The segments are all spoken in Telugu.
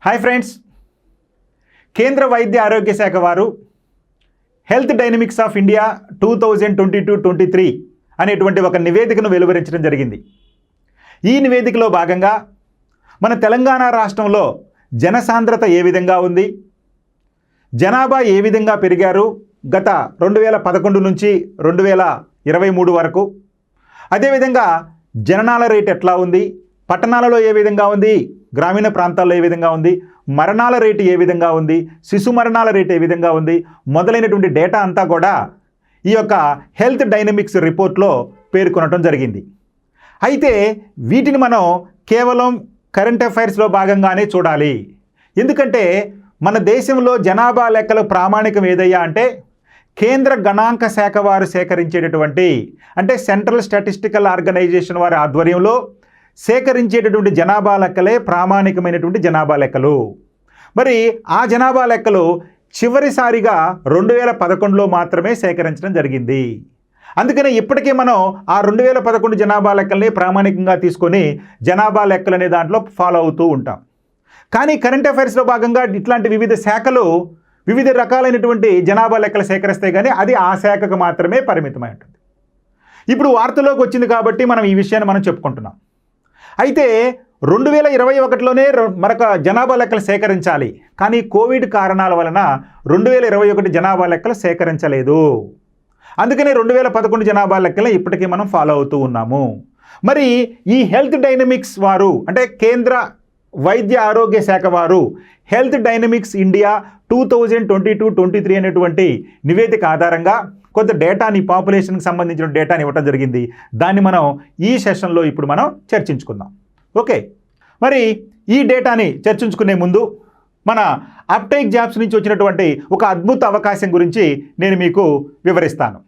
హాయ్ ఫ్రెండ్స్, కేంద్ర వైద్య ఆరోగ్య శాఖ వారు హెల్త్ డైనమిక్స్ ఆఫ్ ఇండియా 2022-23 అనేటువంటి ఒక నివేదికను వెలువరించడం జరిగింది. ఈ నివేదికలో భాగంగా మన తెలంగాణ రాష్ట్రంలో జనసాంద్రత ఏ విధంగా ఉంది, జనాభా ఏ విధంగా పెరిగారు గత 2011 నుంచి 2023 వరకు, అదేవిధంగా జననాల రేట్ ఎట్లా ఉంది, పట్టణాలలో ఏ విధంగా ఉంది, గ్రామీణ ప్రాంతాల్లో ఏ విధంగా ఉంది, మరణాల రేటు ఏ విధంగా ఉంది, శిశు మరణాల రేటు ఏ విధంగా ఉంది మొదలైనటువంటి డేటా అంతా కూడా ఈ యొక్క హెల్త్ డైనమిక్స్ రిపోర్ట్లో పేర్కొనడం జరిగింది. అయితే వీటిని మనం కేవలం కరెంట్ అఫైర్స్లో భాగంగానే చూడాలి. ఎందుకంటే మన దేశంలో జనాభా లెక్కలు ప్రామాణికం ఏదయ్యా అంటే కేంద్ర గణాంక శాఖ వారు సేకరించేటటువంటి, అంటే సెంట్రల్ స్టాటిస్టికల్ ఆర్గనైజేషన్ వారి ఆధ్వర్యంలో సేకరించేటటువంటి జనాభా లెక్కలే ప్రామాణికమైనటువంటి జనాభా లెక్కలు. మరి ఆ జనాభా లెక్కలు చివరిసారిగా 2011లో మాత్రమే సేకరించడం జరిగింది. అందుకనే ఇప్పటికీ మనం ఆ 2011 జనాభా లెక్కల్ని ప్రామాణికంగా తీసుకొని జనాభా లెక్కలు అనే దాంట్లో ఫాలో అవుతూ ఉంటాం. కానీ కరెంట్ అఫైర్స్లో భాగంగా ఇట్లాంటి వివిధ శాఖలు వివిధ రకాలైనటువంటి జనాభా లెక్కలు సేకరిస్తే కానీ అది ఆ శాఖకు మాత్రమే పరిమితమై ఉంటుంది. ఇప్పుడు వార్తలోకి వచ్చింది కాబట్టి మనం ఈ విషయాన్ని మనం చెప్పుకుంటున్నాం. అయితే 2021లోనే మరొక జనాభా లెక్కలు సేకరించాలి, కానీ కోవిడ్ కారణాల వలన 2021 జనాభా లెక్కలు సేకరించలేదు. అందుకనే 2011 జనాభా లెక్కలు ఇప్పటికీ మనం ఫాలో అవుతూ ఉన్నాము. మరి ఈ హెల్త్ డైనమిక్స్ వారు, అంటే కేంద్ర వైద్య ఆరోగ్య శాఖ వారు హెల్త్ డైనమిక్స్ ఇండియా 2022-23 అనేటువంటి నివేదిక ఆధారంగా కొంత డేటాని, పాపులేషన్కి సంబంధించిన డేటాని ఇవ్వటం జరిగింది. దాన్ని మనం ఈ సెషన్లో ఇప్పుడు మనం చర్చించుకుందాం. ఓకే, మరి ఈ డేటాని చర్చించుకునే ముందు మన అప్టేక్ జాబ్స్ నుంచి వచ్చినటువంటి ఒక అద్భుత అవకాశం గురించి నేను మీకు వివరిస్తాను.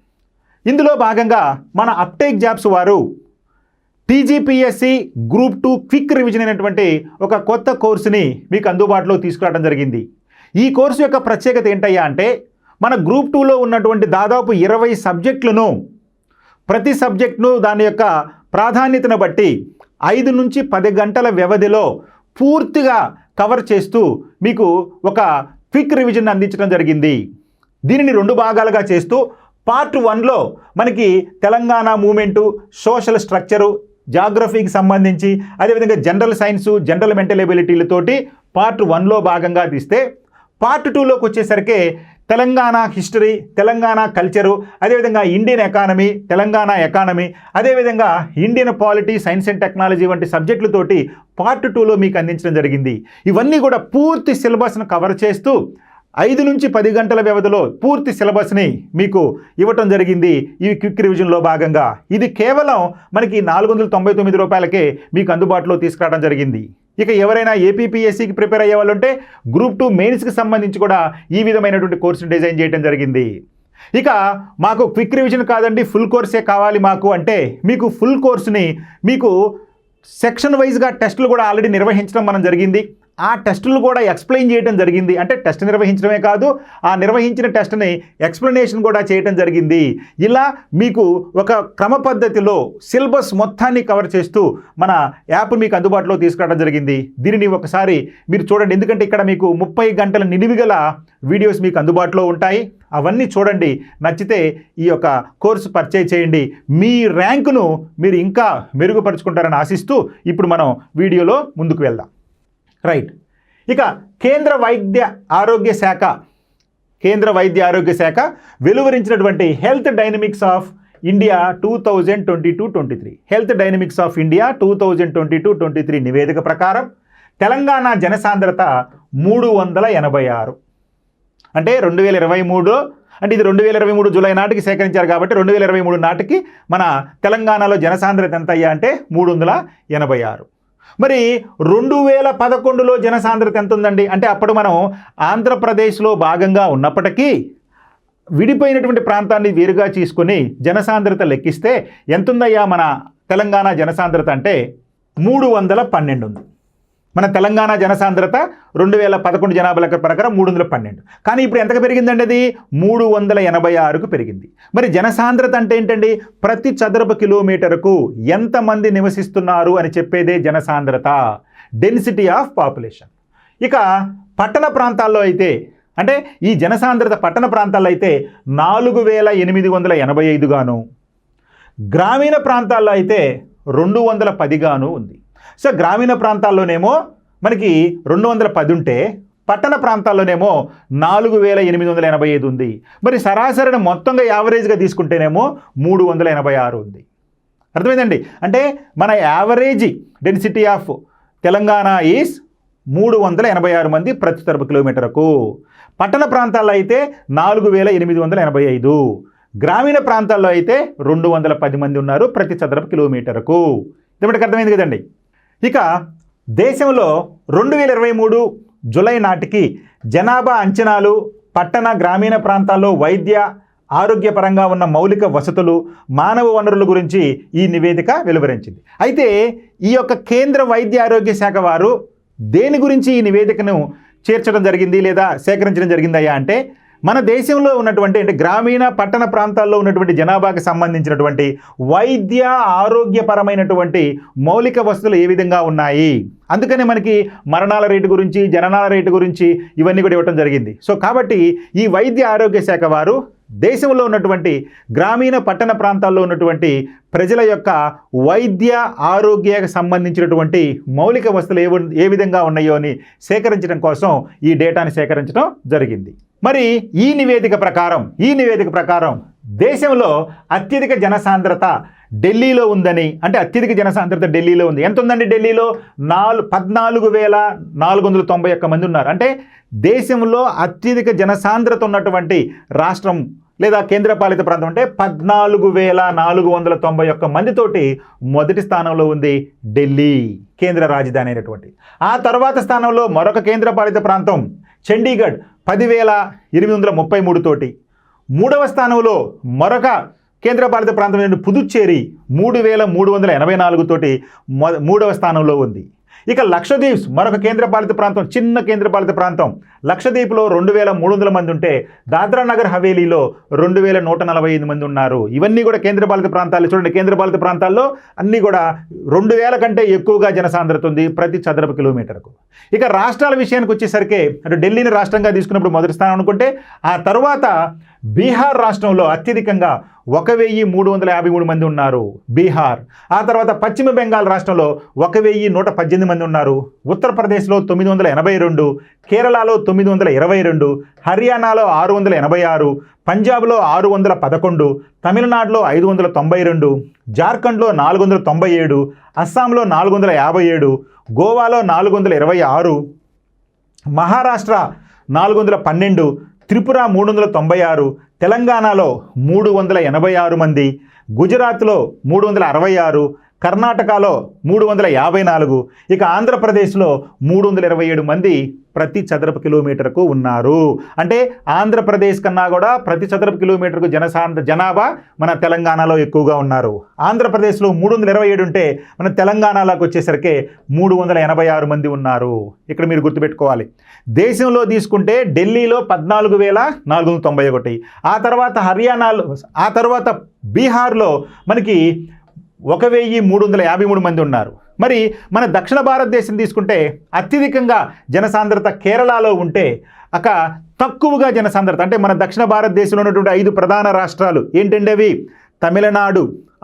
ఇందులో భాగంగా మన అప్టేక్ జాబ్స్ వారు టీజీపీఎస్సీ గ్రూప్ 2 క్విక్ రివిజన్ అయినటువంటి ఒక కొత్త కోర్సుని మీకు అందుబాటులో తీసుకురావడం జరిగింది. ఈ కోర్సు యొక్క ప్రత్యేకత ఏంటయ్యా అంటే మన గ్రూప్ 2లో ఉన్నటువంటి దాదాపు 20 సబ్జెక్టులను, ప్రతి సబ్జెక్టును దాని యొక్క ప్రాధాన్యతను బట్టి 5 నుంచి 10 గంటల వ్యవధిలో పూర్తిగా కవర్ చేస్తూ మీకు ఒక క్విక్ రివిజన్ అందించడం జరిగింది. దీనిని 2 భాగాలుగా చేస్తూ పార్ట్ 1లో మనకి తెలంగాణ మూమెంటు, సోషల్ స్ట్రక్చరు, జాగ్రఫీకి సంబంధించి, అదేవిధంగా జనరల్ సైన్సు, జనరల్ మెంటల్ ఎబిలిటీలతోటి పార్ట్ 1లో భాగంగా తీస్తే, పార్ట్ 2లోకి వచ్చేసరికి తెలంగాణ హిస్టరీ, తెలంగాణ కల్చరు, అదేవిధంగా ఇండియన్ ఎకానమీ, తెలంగాణ ఎకానమీ, అదేవిధంగా Indian polity, science and technology వంటి సబ్జెక్టులతోటి పార్ట్ 2లో మీకు అందించడం జరిగింది. ఇవన్నీ కూడా పూర్తి సిలబస్ను కవర్ చేస్తూ 5 నుంచి 10 గంటల వ్యవధిలో పూర్తి సిలబస్ని మీకు ఇవ్వటం జరిగింది ఈ క్విక్ రివిజన్లో భాగంగా. ఇది కేవలం మనకి 499 రూపాయలకే మీకు అందుబాటులో తీసుకురావడం జరిగింది. ఇక ఎవరైనా ఏపీపీఎస్సీకి ప్రిపేర్ అయ్యే వాళ్ళు ఉంటే గ్రూప్ 2 మెయిన్స్కి సంబంధించి కూడా ఈ విధమైనటువంటి కోర్సును డిజైన్ చేయడం జరిగింది. ఇక మాకు క్విక్ రివిజన్ కాదండి, ఫుల్ కోర్సే కావాలి మాకు అంటే మీకు ఫుల్ కోర్సుని మీకు సెక్షన్ వైజ్గా టెస్టులు కూడా ఆల్రెడీ నిర్వహించడం మనం జరిగింది. ఆ టెస్టులు కూడా ఎక్స్ప్లెయిన్ చేయడం జరిగింది. అంటే టెస్ట్ నిర్వహించడమే కాదు, ఆ నిర్వహించిన టెస్ట్ని ఎక్స్ప్లెనేషన్ కూడా చేయడం జరిగింది. ఇలా మీకు ఒక క్రమ పద్ధతిలో సిలబస్ మొత్తాన్ని కవర్ చేస్తూ మన యాప్ మీకు అందుబాటులో తీసుకురావడం జరిగింది. దీనిని ఒకసారి మీరు చూడండి, ఎందుకంటే ఇక్కడ మీకు 30 గంటల నిడివిగల వీడియోస్ మీకు అందుబాటులో ఉంటాయి. అవన్నీ చూడండి, నచ్చితే ఈ యొక్క కోర్సు పర్చేజ్ చేయండి. మీ ర్యాంకును మీరు ఇంకా మెరుగుపరుచుకుంటారని ఆశిస్తూ ఇప్పుడు మనం వీడియోలో ముందుకు వెళ్దాం. రైట్, ఇక కేంద్ర వైద్య ఆరోగ్య శాఖ వెలువరించినటువంటి health dynamics of India 2022-23 health dynamics of India 2022-23 నివేదిక ప్రకారం తెలంగాణ జనసాంద్రత 386. అంటే 2023, అంటే ఇది 2023 జూలై నాటికి సేకరించారు కాబట్టి 2023 నాటికి మన తెలంగాణలో జనసాంద్రత ఎంత అయ్యా అంటే 386. మరి 2011లో జనసాంద్రత ఎంత ఉందండి అంటే అప్పుడు మనం ఆంధ్రప్రదేశ్లో భాగంగా ఉన్నప్పటికీ విడిపోయినటువంటి ప్రాంతాన్ని వేరుగా తీసుకొని జనసాంద్రత లెక్కిస్తే ఎంత ఉందయ్యా మన తెలంగాణ జనసాంద్రత అంటే 312 ఉంది. మన తెలంగాణ జనసాంద్రత 2011 జనాభా లెక్క ప్రకారం 312. కానీ ఇప్పుడు ఎంతకు పెరిగిందండి? అది 386కు పెరిగింది. మరి జనసాంద్రత అంటే ఏంటండి? ప్రతి చదరపు కిలోమీటరుకు ఎంతమంది నివసిస్తున్నారు అని చెప్పేదే జనసాంద్రత, డెన్సిటీ ఆఫ్ పాపులేషన్. ఇక పట్టణ ప్రాంతాల్లో అయితే అంటే ఈ జనసాంద్రత పట్టణ ప్రాంతాల్లో అయితే 4885 గాను, గ్రామీణ ప్రాంతాల్లో అయితే 210 గాను ఉంది. సో గ్రామీణ ప్రాంతాల్లోనేమో మనకి 210 ఉంటే పట్టణ ప్రాంతాల్లోనేమో 4885 ఉంది. మరి సరాసరిని మొత్తంగా యావరేజ్గా తీసుకుంటేనేమో 386 ఉంది. అర్థమైందండి? అంటే మన average density of Telangana is 386 మంది ప్రతి చదరపు కిలోమీటర్కు. పట్టణ ప్రాంతాల్లో అయితే 4885, గ్రామీణ ప్రాంతాల్లో అయితే 210 మంది ఉన్నారు ప్రతి చదరపు కిలోమీటర్కు. ఇది అర్థమైంది కదండి. ఇక దేశంలో 2023 జూలై నాటికి జనాభా అంచనాలు, పట్టణ గ్రామీణ ప్రాంతాల్లో వైద్య ఆరోగ్యపరంగా ఉన్న మౌలిక వసతులు, మానవ వనరుల గురించి ఈ నివేదిక వెలువరించింది. అయితే ఈ యొక్క కేంద్ర వైద్య ఆరోగ్య శాఖ వారు దేని గురించి ఈ నివేదికను చేర్చడం జరిగింది లేదా సేకరించడం జరిగిందయ్యా అంటే, మన దేశంలో ఉన్నటువంటి అంటే గ్రామీణ పట్టణ ప్రాంతాల్లో ఉన్నటువంటి జనాభాకి సంబంధించినటువంటి వైద్య ఆరోగ్యపరమైనటువంటి మౌలిక వసతులు ఏ విధంగా ఉన్నాయి, అందుకనే మనకి మరణాల రేటు గురించి, జననాల రేటు గురించి ఇవన్నీ కూడా ఇవ్వడం జరిగింది. సో కాబట్టి ఈ వైద్య ఆరోగ్య శాఖ వారు దేశంలో ఉన్నటువంటి గ్రామీణ పట్టణ ప్రాంతాల్లో ఉన్నటువంటి ప్రజల యొక్క వైద్య ఆరోగ్యానికి సంబంధించినటువంటి మౌలిక వసతులు ఏ విధంగా ఉన్నాయో అని సేకరించడం కోసం ఈ డేటాని సేకరించడం జరిగింది. మరి ఈ నివేదిక ప్రకారం దేశంలో అత్యధిక జనసాంద్రత ఢిల్లీలో ఉందని, అంటే అత్యధిక జనసాంద్రత ఢిల్లీలో ఉంది. ఎంత ఉందండి? ఢిల్లీలో 14,491 మంది ఉన్నారు. అంటే దేశంలో అత్యధిక జనసాంద్రత ఉన్నటువంటి రాష్ట్రం లేదా కేంద్రపాలిత ప్రాంతం అంటే 14,491 మందితోటి మొదటి స్థానంలో ఉంది ఢిల్లీ, కేంద్ర రాజధాని అయినటువంటి. ఆ తర్వాత స్థానంలో మరొక కేంద్రపాలిత ప్రాంతం చండీగఢ్ 10,833 తోటి. మూడవ స్థానంలో మరొక కేంద్రపాలిత ప్రాంతం పుదుచ్చేరి 3,384 తోటి మూడవ స్థానంలో ఉంది. ఇక లక్షద్వీప్ మరొక కేంద్రపాలిత ప్రాంతం, చిన్న కేంద్రపాలిత ప్రాంతం. లక్షద్వీప్లో 2,300 మంది ఉంటే దాద్రా నగర్ హవేలీలో 2,145 మంది ఉన్నారు. ఇవన్నీ కూడా కేంద్రపాలిత ప్రాంతాలు. చూడండి, కేంద్రపాలిత ప్రాంతాల్లో అన్నీ కూడా 2,000 కంటే ఎక్కువగా జనసాంద్రత ఉంది ప్రతి చదరపు కిలోమీటర్కు. ఇక రాష్ట్రాల విషయానికి వచ్చేసరికి అంటే ఢిల్లీని రాష్ట్రంగా తీసుకున్నప్పుడు మొదటి స్థానం అనుకుంటే, ఆ తర్వాత బీహార్ రాష్ట్రంలో అత్యధికంగా 1,353 మంది ఉన్నారు బీహార్. ఆ తర్వాత పశ్చిమ బెంగాల్ రాష్ట్రంలో 1,118 మంది ఉన్నారు. ఉత్తరప్రదేశ్లో 982, కేరళలో 922, హర్యానాలో 686, పంజాబ్లో 611, తమిళనాడులో 592, జార్ఖండ్లో 497, అస్సాంలో 457, గోవాలో 426, మహారాష్ట్ర 412, త్రిపుర 396, తెలంగాణలో 386 మంది, గుజరాత్లో 366, కర్ణాటకలో 354, ఇక ఆంధ్రప్రదేశ్లో 327 మంది ప్రతి చదరపు కిలోమీటర్కు ఉన్నారు. అంటే ఆంధ్రప్రదేశ్ కన్నా కూడా ప్రతి చదరపు కిలోమీటర్కు జనాభా మన తెలంగాణలో ఎక్కువగా ఉన్నారు. ఆంధ్రప్రదేశ్లో 327 ఉంటే మన తెలంగాణలోకి వచ్చేసరికి 386 మంది ఉన్నారు. ఇక్కడ మీరు గుర్తుపెట్టుకోవాలి. దేశంలో తీసుకుంటే ఢిల్లీలో 14,491, ఆ తర్వాత హర్యానాలో, ఆ తర్వాత బీహార్లో మనకి 1,353 మంది ఉన్నారు. మరి మన దక్షిణ భారతదేశం తీసుకుంటే అత్యధికంగా జనసాంద్రత కేరళలో ఉంటే అక తక్కువగా జనసాంద్రత అంటే మన దక్షిణ భారతదేశంలో ఉన్నటువంటి 5 ప్రధాన రాష్ట్రాలు ఏంటంటే అవి తమిళనాడు,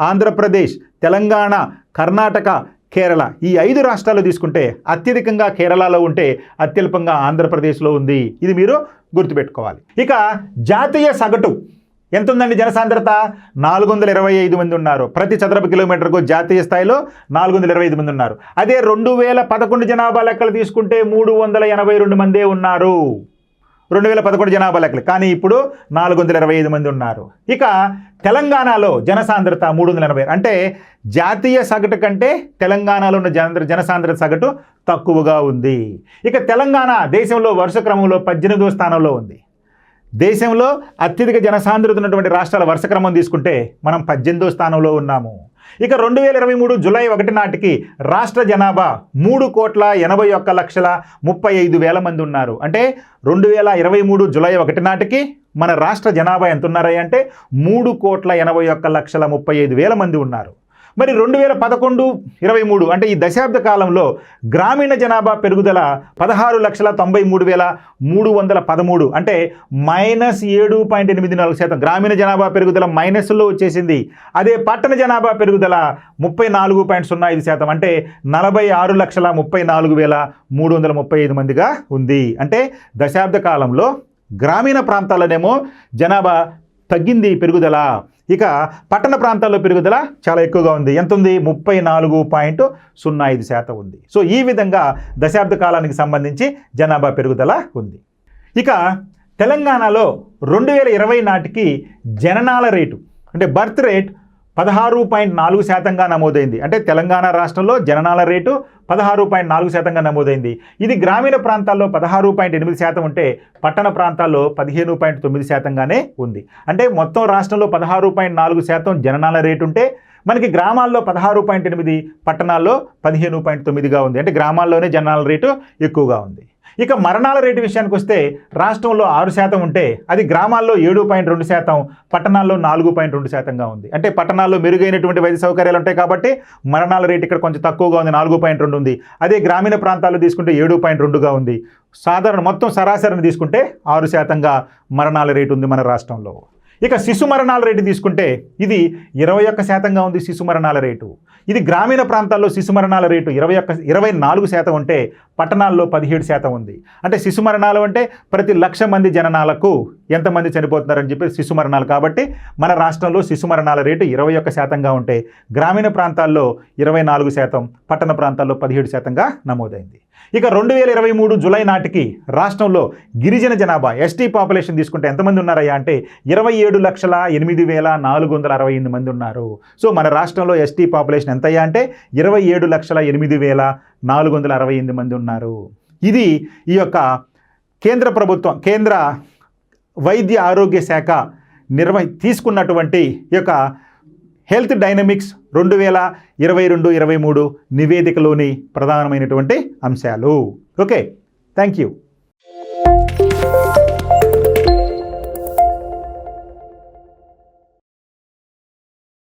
ఆంధ్రప్రదేశ్, తెలంగాణ, కర్ణాటక, కేరళ. ఈ 5 రాష్ట్రాలు తీసుకుంటే అత్యధికంగా కేరళలో ఉంటే అత్యల్పంగా ఆంధ్రప్రదేశ్లో ఉంది. ఇది మీరు గుర్తుపెట్టుకోవాలి. ఇక జాతీయ సగటు ఎంత ఉందండి? జనసాంద్రత 425 మంది ఉన్నారు ప్రతి చదరపు కిలోమీటర్కు. జాతీయ స్థాయిలో 425 మంది ఉన్నారు. అదే 2011 జనాభా లెక్కలు తీసుకుంటే 382 మందే ఉన్నారు. 2011 జనాభా లెక్కలు. కానీ ఇప్పుడు 425 మంది ఉన్నారు. ఇక తెలంగాణలో జనసాంద్రత 380. అంటే జాతీయ సగటు కంటే తెలంగాణలో ఉన్న జనసాంద్రత సగటు తక్కువగా ఉంది. ఇక తెలంగాణ దేశంలో వరుస క్రమంలో 18వ స్థానంలో ఉంది. దేశంలో అత్యధిక జనసాంద్రత ఉన్నటువంటి రాష్ట్రాల వరుస క్రమం తీసుకుంటే మనం 18వ స్థానంలో ఉన్నాము. ఇక 2023 జూలై 1 నాటికి రాష్ట్ర జనాభా 3,81,35,000 మంది ఉన్నారు. అంటే 2023 జూలై 1 నాటికి మన రాష్ట్ర జనాభా ఎంత ఉన్నారయ్య అంటే 3,81,35,000 మంది ఉన్నారు. మరి 2011-23 అంటే ఈ దశాబ్ద కాలంలో గ్రామీణ జనాభా పెరుగుదల 16,93,313 అంటే -7.84%. గ్రామీణ జనాభా పెరుగుదల మైనస్లో వచ్చేసింది. అదే పట్టణ జనాభా పెరుగుదల 34.05% అంటే 46,34,335 మందిగా ఉంది. అంటే దశాబ్ద కాలంలో గ్రామీణ ప్రాంతాల్లోనేమో జనాభా తగ్గింది పెరుగుదల, ఇక పట్టణ ప్రాంతాల్లో పెరుగుదల చాలా ఎక్కువగా ఉంది. ఎంత ఉంది? 34.05% ఉంది. సో ఈ విధంగా దశాబ్ద కాలానికి సంబంధించి జనాభా పెరుగుదల ఉంది. ఇక తెలంగాణలో 2020 నాటికి జననాల రేటు అంటే బర్త్ రేట్ 16.4%గా నమోదైంది. అంటే తెలంగాణ రాష్ట్రంలో జననాల రేటు 16.4%గా నమోదైంది. ఇది గ్రామీణ ప్రాంతాల్లో 16.8% ఉంటే పట్టణ ప్రాంతాల్లో 15.9%గానే ఉంది. అంటే మొత్తం రాష్ట్రంలో 16.4% జననాల రేటు ఉంటే మనకి గ్రామాల్లో 16.8, పట్టణాల్లో 15.9గా ఉంది. అంటే గ్రామాల్లోనే జననాల రేటు ఎక్కువగా ఉంది. ఇక మరణాల రేటు విషయానికి వస్తే రాష్ట్రంలో 6% ఉంటే అది గ్రామాల్లో 7.2%, పట్టణాల్లో 4.2%గా ఉంది. అంటే పట్టణాల్లో మెరుగైనటువంటి వైద్య సౌకర్యాలు ఉంటాయి కాబట్టి మరణాల రేటు ఇక్కడ కొంచెం తక్కువగా ఉంది, 4.2 ఉంది. అదే గ్రామీణ ప్రాంతాల్లో తీసుకుంటే 7.2గా ఉంది. మొత్తం సరాసరిని తీసుకుంటే 6%గా మరణాల రేటు ఉంది మన రాష్ట్రంలో. ఇక శిశు మరణాల రేటు తీసుకుంటే ఇది 21%గా ఉంది. శిశు మరణాల రేటు ఇది గ్రామీణ ప్రాంతాల్లో శిశు మరణాల రేటు 24% ఉంటే పట్టణాల్లో 17% ఉంది. అంటే శిశు మరణాలు అంటే ప్రతి 1,00,000 మంది జననాలకు ఎంతమంది చనిపోతున్నారని చెప్పి శిశు మరణాలు. కాబట్టి మన రాష్ట్రంలో శిశు మరణాల రేటు 21%గా ఉంటే గ్రామీణ ప్రాంతాల్లో 24%, పట్టణ ప్రాంతాల్లో 17%గా నమోదైంది. ఇక 2023 జూలై నాటికి రాష్ట్రంలో గిరిజన జనాభా ఎస్టీ పాపులేషన్ తీసుకుంటే ఎంతమంది ఉన్నారయ్యా అంటే 27,08,468 మంది ఉన్నారు. సో మన రాష్ట్రంలో ఎస్టీ పాపులేషన్ ఎంతయ్యా అంటే 27,08,468 మంది ఉన్నారు. ఇది ఈ యొక్క కేంద్ర ప్రభుత్వం, కేంద్ర వైద్య ఆరోగ్య శాఖ తీసుకున్నటువంటి ఈ యొక్క హెల్త్ డైనమిక్స్ 2022-23 నివేదికలోని ప్రధానమైనటువంటి అంశాలు. Okay, thank you.